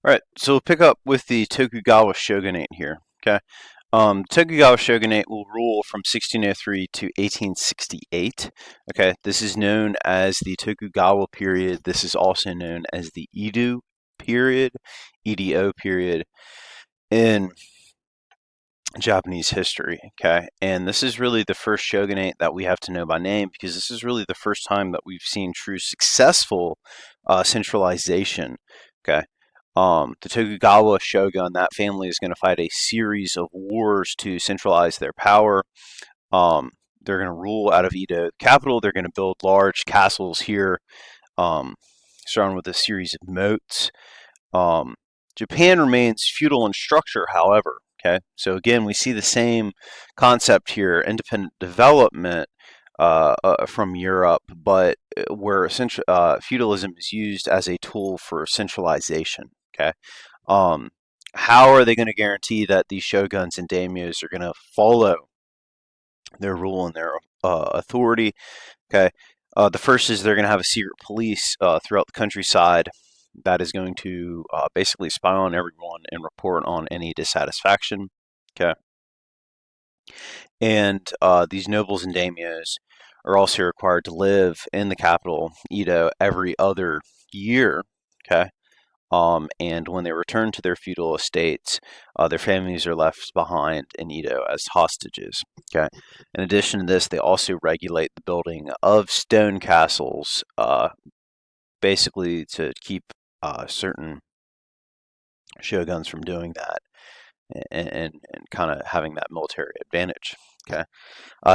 All right, so we'll pick up with the Tokugawa Shogunate here. Okay, Tokugawa Shogunate will rule from 1603 to 1868. Okay, this is known as the Tokugawa period. This is also known as the Edo period, EDO period in Japanese history. Okay, and this is really the first shogunate that we have to know by name because this is really the first time that we've seen true successful centralization. Okay. The Tokugawa shogun, that family is going to fight a series of wars to centralize their power. They're going to rule out of Edo capital. They're going to build large castles here, surrounded with a series of moats. Japan remains feudal in structure, however. Okay, so again, we see the same concept here: independent development from Europe, but where feudalism is used as a tool for centralization. Okay, how are they going to guarantee that these shoguns and daimyos are going to follow their rule and their authority? Okay, the first is they're going to have a secret police throughout the countryside that is going to basically spy on everyone and report on any dissatisfaction. Okay, and these nobles and daimyos are also required to live in the capital, Edo, every other year. Okay, and when they return to their feudal estates, their families are left behind in Edo as hostages. Okay. In addition to this, they also regulate the building of stone castles, basically to keep certain shoguns from doing that and kind of having that military advantage. Okay.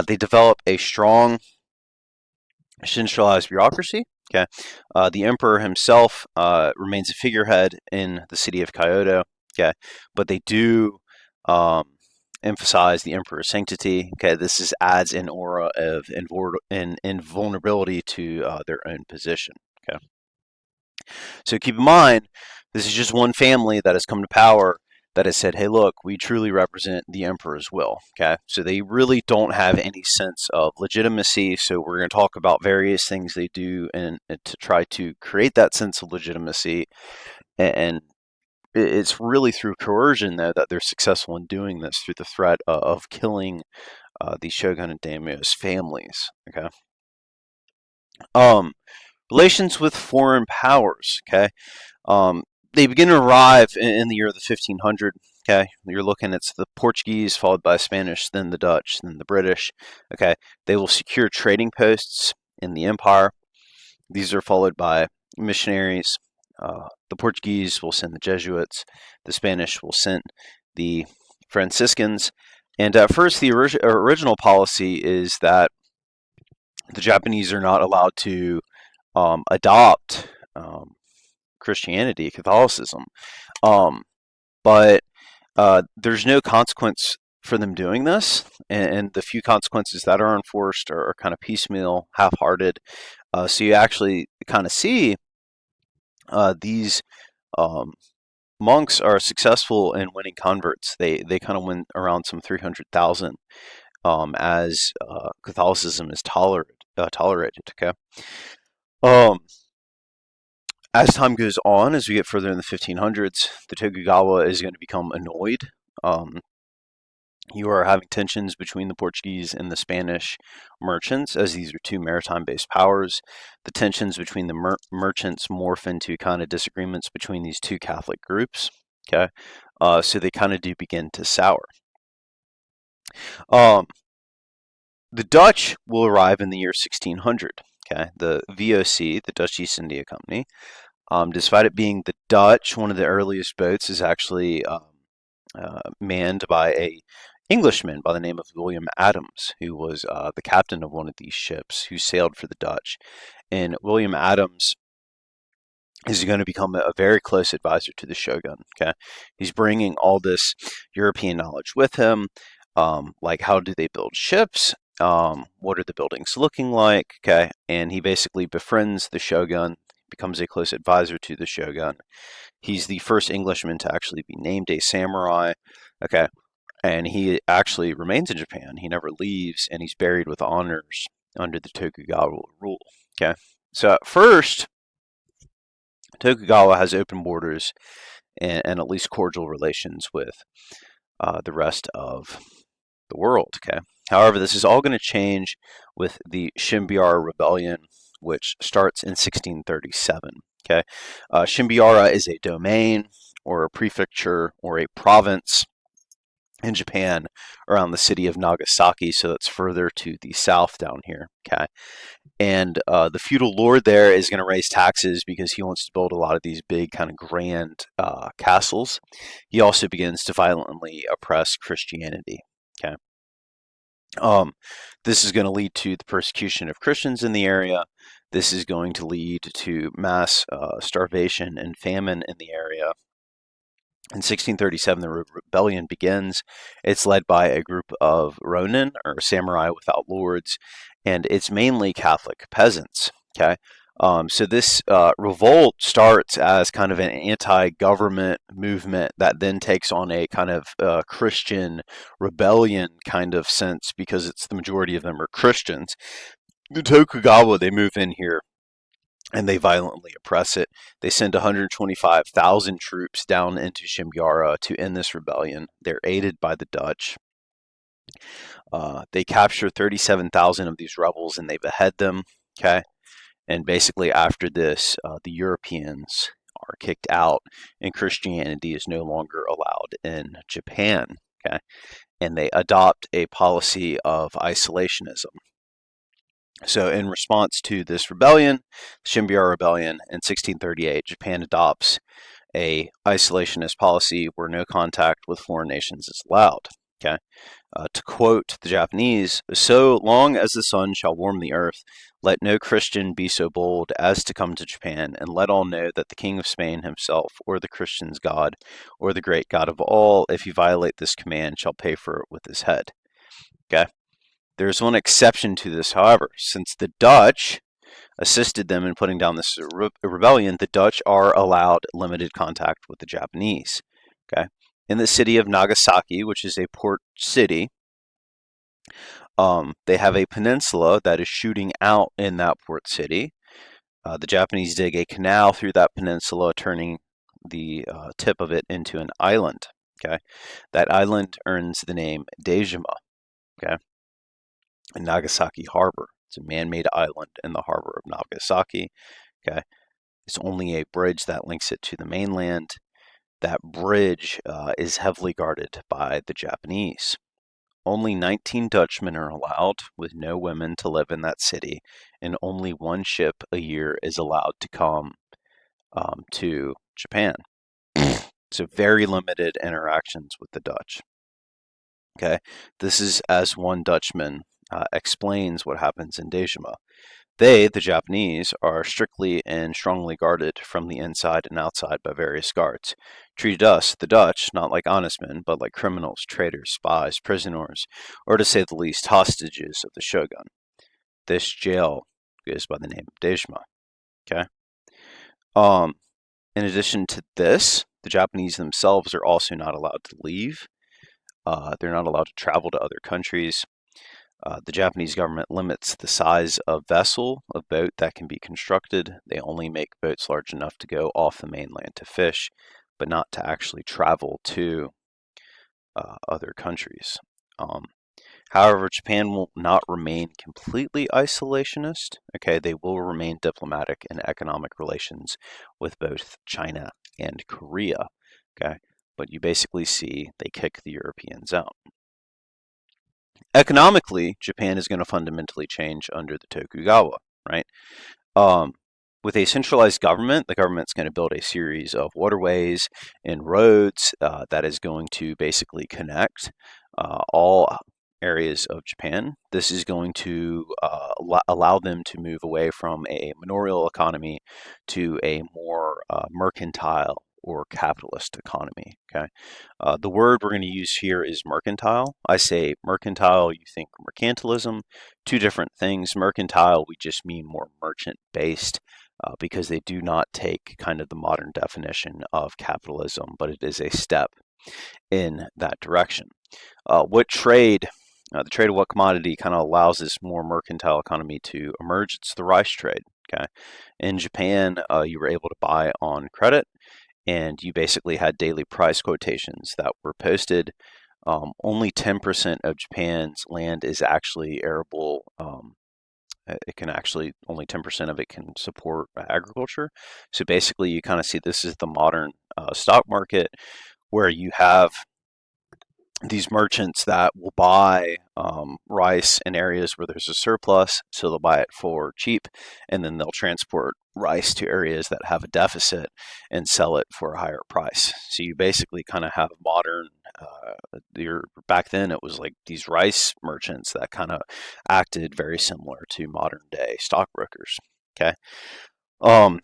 They develop a strong centralized bureaucracy. Okay, the emperor himself remains a figurehead in the city of Kyoto. Okay, but they do emphasize the emperor's sanctity. Okay, adds an aura of invulnerability to their own position. Okay, so keep in mind, this is just one family that has come to power that has said, hey, look, we truly represent the emperor's will. Okay, so they really don't have any sense of legitimacy. So we're going to talk about various things they do and to try to create that sense of legitimacy. And it's really through coercion, though, that they're successful in doing this through the threat of killing the shogun and daimyo's families. Okay. Relations with foreign powers. Okay. They begin to arrive in the year of the 1500. Okay, you're looking at the Portuguese, followed by Spanish, then the Dutch, then the British. Okay, they will secure trading posts in the empire. These are followed by missionaries. The Portuguese will send the Jesuits. The Spanish will send the Franciscans. And at first, the original policy is that the Japanese are not allowed to adopt Christianity, Catholicism. But there's no consequence for them doing this, and the few consequences that are enforced are kind of piecemeal, half-hearted. So you actually kind of see these monks are successful in winning converts. They kind of win around some 300,000 as Catholicism is tolerated. Okay. As time goes on, as we get further in the 1500s, the Tokugawa is going to become annoyed. You are having tensions between the Portuguese and the Spanish merchants, as these are two maritime-based powers. The tensions between the merchants morph into kind of disagreements between these two Catholic groups. Okay, so they kind of do begin to sour. The Dutch will arrive in the year 1600. Okay, the VOC, the Dutch East India Company, despite it being the Dutch, one of the earliest boats is actually manned by a Englishman by the name of William Adams, who was the captain of one of these ships who sailed for the Dutch. And William Adams is going to become a very close advisor to the shogun. Okay, he's bringing all this European knowledge with him, like how do they build ships. What are the buildings looking like? Okay, and he basically befriends the shogun, becomes a close advisor to the shogun. He's the first Englishman to actually be named a samurai. Okay, and he actually remains in Japan. He never leaves, and he's buried with honors under the Tokugawa rule. Okay, so at first, Tokugawa has open borders and at least cordial relations with the rest of the world. Okay. However, this is all going to change with the Shimbiara Rebellion, which starts in 1637. Okay. Shimbiara is a domain or a prefecture or a province in Japan around the city of Nagasaki, so that's further to the south down here. Okay. And the feudal lord there is going to raise taxes because he wants to build a lot of these big kind of grand castles. He also begins to violently oppress Christianity. Okay. This is going to lead to the persecution of Christians in the area. This is going to lead to mass starvation and famine in the area. In 1637, the rebellion begins. It's led by a group of ronin, or samurai without lords, and it's mainly Catholic peasants. Okay, so this revolt starts as kind of an anti-government movement that then takes on a kind of Christian rebellion kind of sense because it's the majority of them are Christians. The Tokugawa, they move in here and they violently oppress it. They send 125,000 troops down into Shimbiara to end this rebellion. They're aided by the Dutch. They capture 37,000 of these rebels and they behead them. Okay, and basically after this, the Europeans are kicked out, and Christianity is no longer allowed in Japan. Okay, and they adopt a policy of isolationism. So in response to this rebellion, the Shimbiara Rebellion in 1638, Japan adopts a isolationist policy where no contact with foreign nations is allowed. Okay, to quote the Japanese, "So long as the sun shall warm the earth, let no Christian be so bold as to come to Japan, and let all know that the King of Spain himself, or the Christians' God, or the great God of all, if he violate this command, shall pay for it with his head." Okay. There's one exception to this, however. Since the Dutch assisted them in putting down this rebellion, the Dutch are allowed limited contact with the Japanese. Okay, in the city of Nagasaki, which is a port city, they have a peninsula that is shooting out in that port city. The Japanese dig a canal through that peninsula, turning the tip of it into an island. Okay, that island earns the name Dejima. Okay, in Nagasaki Harbor. It's a man-made island in the harbor of Nagasaki. Okay, it's only a bridge that links it to the mainland. That bridge is heavily guarded by the Japanese. Only 19 Dutchmen are allowed, with no women, to live in that city, and only one ship a year is allowed to come to Japan. So very limited interactions with the Dutch. Okay, this is as one Dutchman explains what happens in Dejima. They, the Japanese, are strictly and strongly guarded from the inside and outside by various guards. Treated us, the Dutch, not like honest men, but like criminals, traitors, spies, prisoners, or to say the least, hostages of the shogun. This jail goes by the name of Dejima. Okay. In addition to this, the Japanese themselves are also not allowed to leave. They're not allowed to travel to other countries. The Japanese government limits the size of vessel, of boat that can be constructed. They only make boats large enough to go off the mainland to fish, but not to actually travel to other countries. However, Japan will not remain completely isolationist. Okay, they will remain diplomatic and economic relations with both China and Korea. Okay, but you basically see they kick the Europeans out. Economically, Japan is going to fundamentally change under the Tokugawa, right? With a centralized government, the government's going to build a series of waterways and roads that is going to basically connect all areas of Japan. This is going to allow them to move away from a manorial economy to a more mercantile or capitalist economy. Okay, the word we're going to use here is mercantile. I say mercantile, you think mercantilism. Two different things. Mercantile, we just mean more merchant-based because they do not take kind of the modern definition of capitalism, but it is a step in that direction. What trade? The trade of what commodity kind of allows this more mercantile economy to emerge? It's the rice trade. Okay, in Japan, you were able to buy on credit. and you basically had daily price quotations that were posted. Only 10% of Japan's land is actually arable. It can actually, only 10% of it can support agriculture. So basically, you kind of see this is the modern stock market, where you have these merchants that will buy rice in areas where there's a surplus, so they'll buy it for cheap, and then they'll transport rice to areas that have a deficit and sell it for a higher price. So you basically kind of have modern. Back then, it was like these rice merchants that kind of acted very similar to modern day stockbrokers. Okay. Um,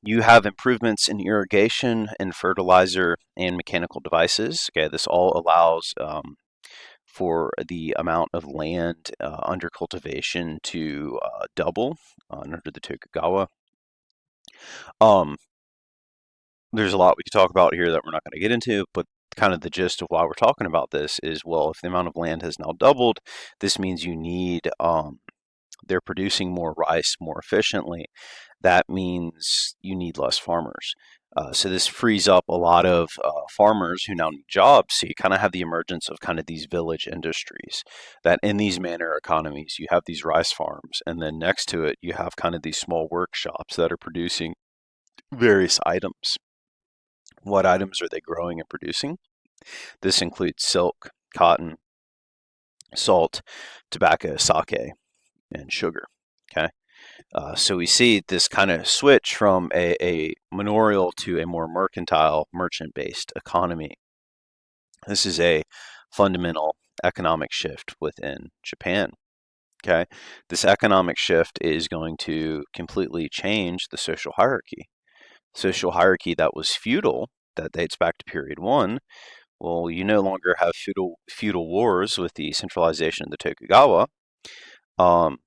you have improvements in irrigation and fertilizer and mechanical devices. Okay, this all allows for the amount of land under cultivation to double under the Tokugawa. Um, there's a lot we could talk about here that we're not going to get into, but kind of the gist of why we're talking about this is, well, if the amount of land has now doubled, this means you need they're producing more rice more efficiently. That means you need less farmers. So this frees up a lot of farmers who now need jobs. So you kind of have the emergence of kind of these village industries that in these manor economies, you have these rice farms. And then next to it, you have kind of these small workshops that are producing various items. What items are they growing and producing? This includes silk, cotton, salt, tobacco, sake, and sugar. Okay. So we see this kind of switch from a manorial to a more mercantile, merchant-based economy. This is a fundamental economic shift within Japan. Okay, this economic shift is going to completely change the social hierarchy. Social hierarchy that was feudal, that dates back to period one. Well, you no longer have feudal wars with the centralization of the Tokugawa. Um,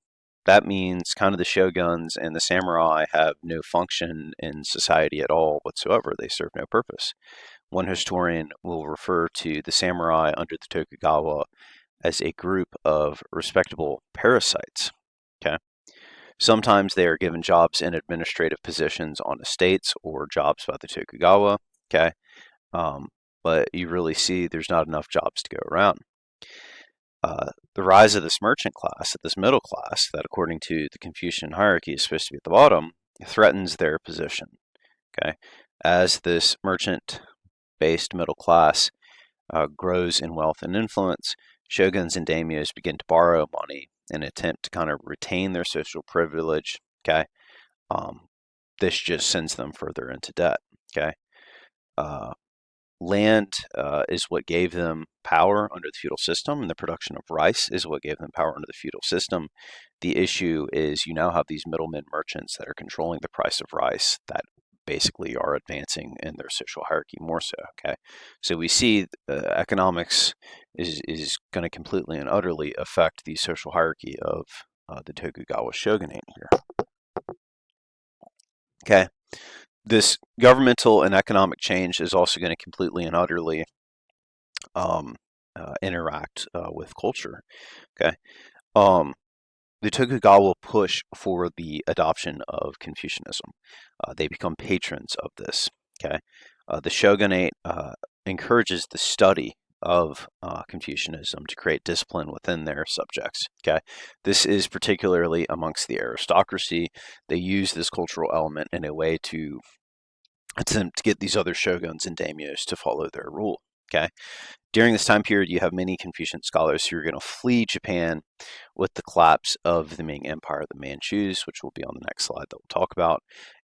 that means kind of the shoguns and the samurai have no function in society at all whatsoever. They serve no purpose. One historian will refer to the samurai under the Tokugawa as a group of respectable parasites. Okay. Sometimes they are given jobs in administrative positions on estates or jobs by the Tokugawa. Okay. Um, but you really see there's not enough jobs to go around. The rise of this merchant class, this middle class, that according to the Confucian hierarchy is supposed to be at the bottom, threatens their position. Okay, as this merchant-based middle class grows in wealth and influence, shoguns and daimyos begin to borrow money in an attempt to kind of retain their social privilege. Okay, this just sends them further into debt. Okay. Land is what gave them power under the feudal system, and the production of rice is what gave them power under the feudal system. The issue is you now have these middlemen merchants that are controlling the price of rice that basically are advancing in their social hierarchy more so. Okay, so we see economics is going to completely and utterly affect the social hierarchy of the Tokugawa Shogunate here. Okay. This governmental and economic change is also going to completely and utterly interact with culture. Okay, the Tokugawa push for the adoption of Confucianism. They become patrons of this. Okay, the shogunate encourages the study of Confucianism to create discipline within their subjects. Okay, this is particularly amongst the aristocracy. They use this cultural element in a way to attempt to get these other shoguns and daimyos to follow their rule. Okay, during this time period, you have many Confucian scholars who are going to flee Japan with the collapse of the Ming Empire, the Manchus, which will be on the next slide that we'll talk about.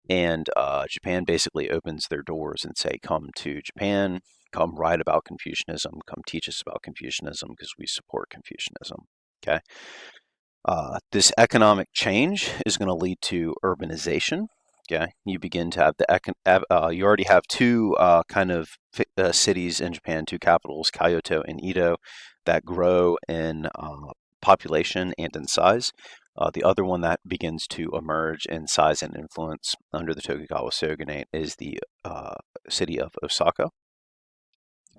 And Japan basically opens their doors and say, come to Japan, come write about Confucianism, come teach us about Confucianism because we support Confucianism. Okay. This economic change is going to lead to urbanization. Okay, you begin to have you already have two kind of cities in Japan, two capitals, Kyoto and Edo, that grow in population and in size. The other one that begins to emerge in size and influence under the Tokugawa Shogunate is the city of Osaka.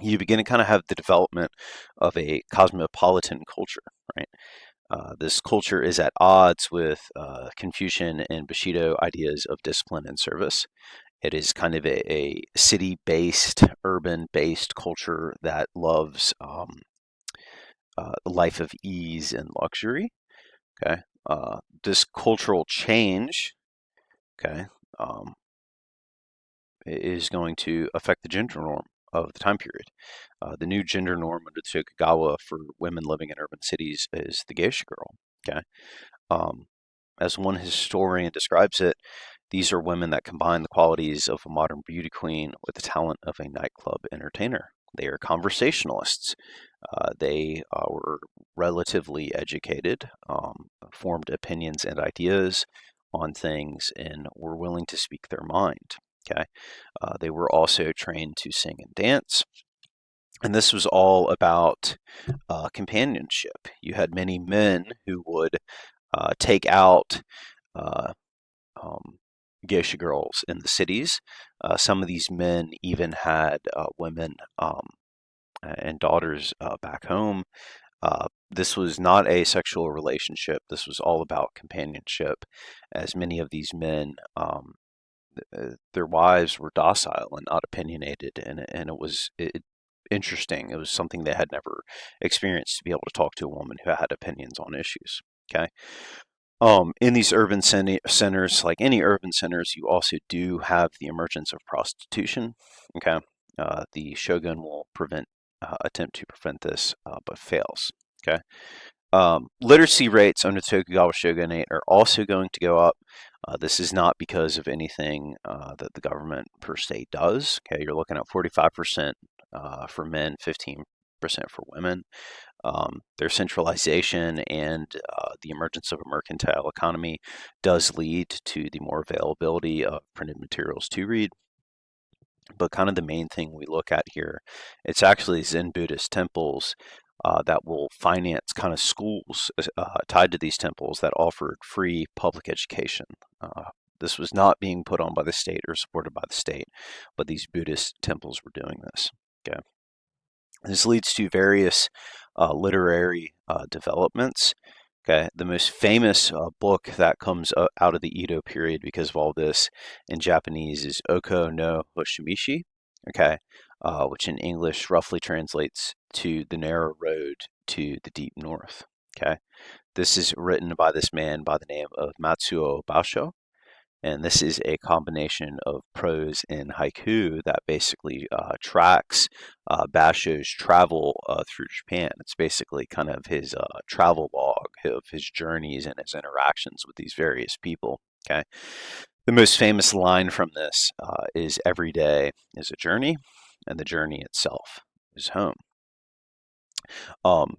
You begin to kind of have the development of a cosmopolitan culture, right? This culture is at odds with Confucian and Bushido ideas of discipline and service. It is kind of a city-based, urban-based culture that loves a life of ease and luxury. Okay, this cultural change, okay, um, is going to affect the gender norm of the time period. The new gender norm under the Tokugawa for women living in urban cities is the geisha girl. Okay, um, as one historian describes it, these are women that combine the qualities of a modern beauty queen with the talent of a nightclub entertainer. They are conversationalists. They were relatively educated, formed opinions and ideas on things, and were willing to speak their mind. Okay, they were also trained to sing and dance, and this was all about companionship. You had many men who would take out uh, um, geisha girls in the cities. Some of these men even had women and daughters back home. This was not a sexual relationship. This was all about companionship, as many of these men, their wives were docile and not opinionated, and interesting. It was something they had never experienced to be able to talk to a woman who had opinions on issues. Okay. In these urban centers, like any urban centers, you also do have the emergence of prostitution. Okay, the shogun will attempt to prevent this, but fails. Okay, literacy rates under the Tokugawa Shogunate are also going to go up. This is not because of anything that the government per se does. Okay, you're looking at 45% for men, 15% for women. Their centralization and the emergence of a mercantile economy does lead to the more availability of printed materials to read. But kind of the main thing we look at here, it's actually Zen Buddhist temples that will finance kind of schools tied to these temples that offered free public education. This was not being put on by the state or supported by the state, but these Buddhist temples were doing this. Okay. This leads to various literary developments. Okay, the most famous book that comes out of the Edo period because of all this in Japanese is Oko no Hoshimishi. Okay, which in English roughly translates to the narrow road to the deep north. Okay, this is written by this man by the name of Matsuo Basho. And this is a combination of prose and haiku that basically tracks Basho's travel through Japan. It's basically kind of his travel log of his journeys and his interactions with these various people. Okay. The most famous line from this is "Every day is a journey, and the journey itself is home."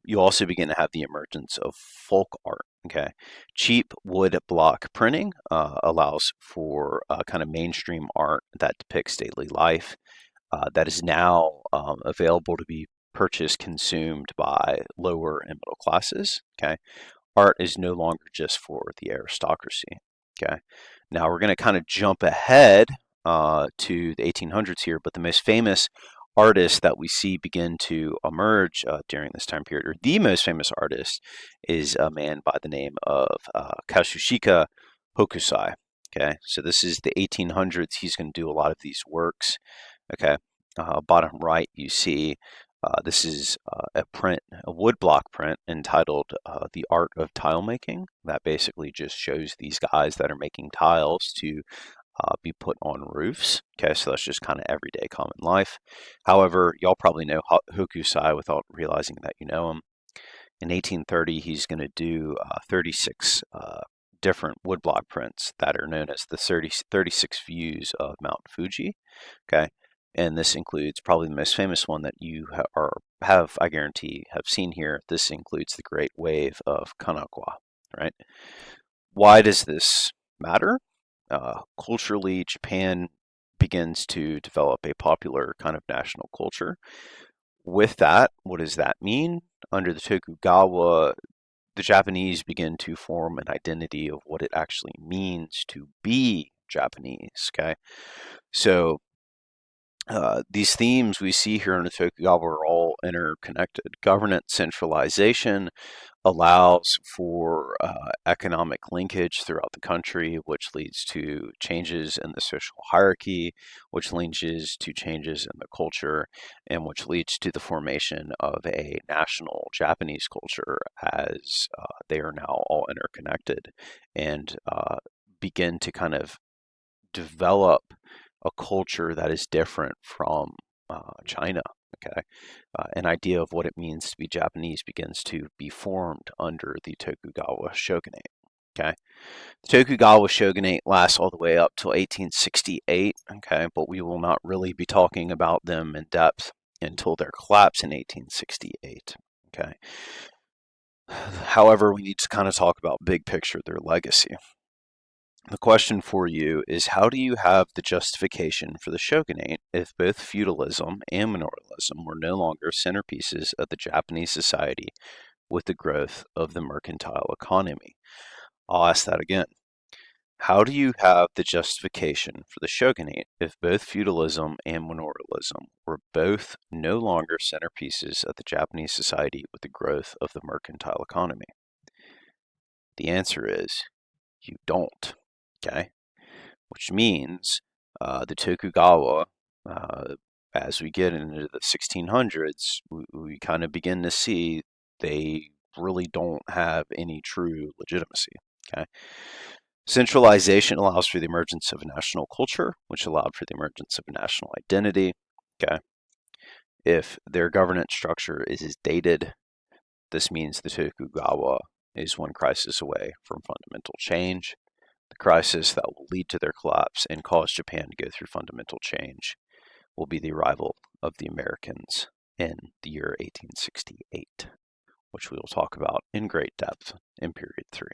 You also begin to have the emergence of folk art. Okay, cheap wood block printing allows for kind of mainstream art that depicts daily life that is now available to be purchased, consumed by lower and middle classes. Okay, art is no longer just for the aristocracy. Okay, now we're going to kind of jump ahead to the 1800s here, but the most famous artist that we see begin to emerge during this time period, or the most famous artist, is a man by the name of Kazushika Hokusai. Okay, so this is the 1800s. He's going to do a lot of these works. Okay, bottom right, you see this is a print, a woodblock print entitled "The Art of Tile Making." That basically just shows these guys that are making tiles to be put on roofs. Okay, so that's just kind of everyday common life. However, y'all probably know Hokusai without realizing that you know him. In 1830, he's going to do 36 different woodblock prints that are known as the 36 views of Mount Fuji. Okay, and this includes probably the most famous one that you have, I guarantee, have seen here. This includes the Great Wave of Kanagawa. Right? Why does this matter? Culturally, Japan begins to develop a popular kind of national culture. With that, what does that mean? Under the Tokugawa, the Japanese begin to form an identity of what it actually means to be Japanese. Okay, so These themes we see here in the Tokugawa are all interconnected. Governance centralization allows for economic linkage throughout the country, which leads to changes in the social hierarchy, which leads to changes in the culture, and which leads to the formation of a national Japanese culture as they are now all interconnected and begin to kind of develop a culture that is different from China. Okay, an idea of what it means to be Japanese begins to be formed under the Tokugawa Shogunate. Okay, the Tokugawa Shogunate lasts all the way up till 1868. Okay, but we will not really be talking about them in depth until their collapse in 1868. Okay. However, we need to kind of talk about big picture their legacy. The question for you is, how do you have the justification for the shogunate if both feudalism and manorialism were no longer centerpieces of the Japanese society with the growth of the mercantile economy? I'll ask that again. How do you have the justification for the shogunate if both feudalism and manorialism were both no longer centerpieces of the Japanese society with the growth of the mercantile economy? The answer is you don't. Okay? Which means the Tokugawa, as we get into the 1600s, we kind of begin to see they really don't have any true legitimacy. Okay, centralization allows for the emergence of a national culture, which allowed for the emergence of a national identity. Okay, if their governance structure is dated, this means the Tokugawa is one crisis away from fundamental change. The crisis that will lead to their collapse and cause Japan to go through fundamental change will be the arrival of the Americans in the year 1868, which we will talk about in great depth in period 3.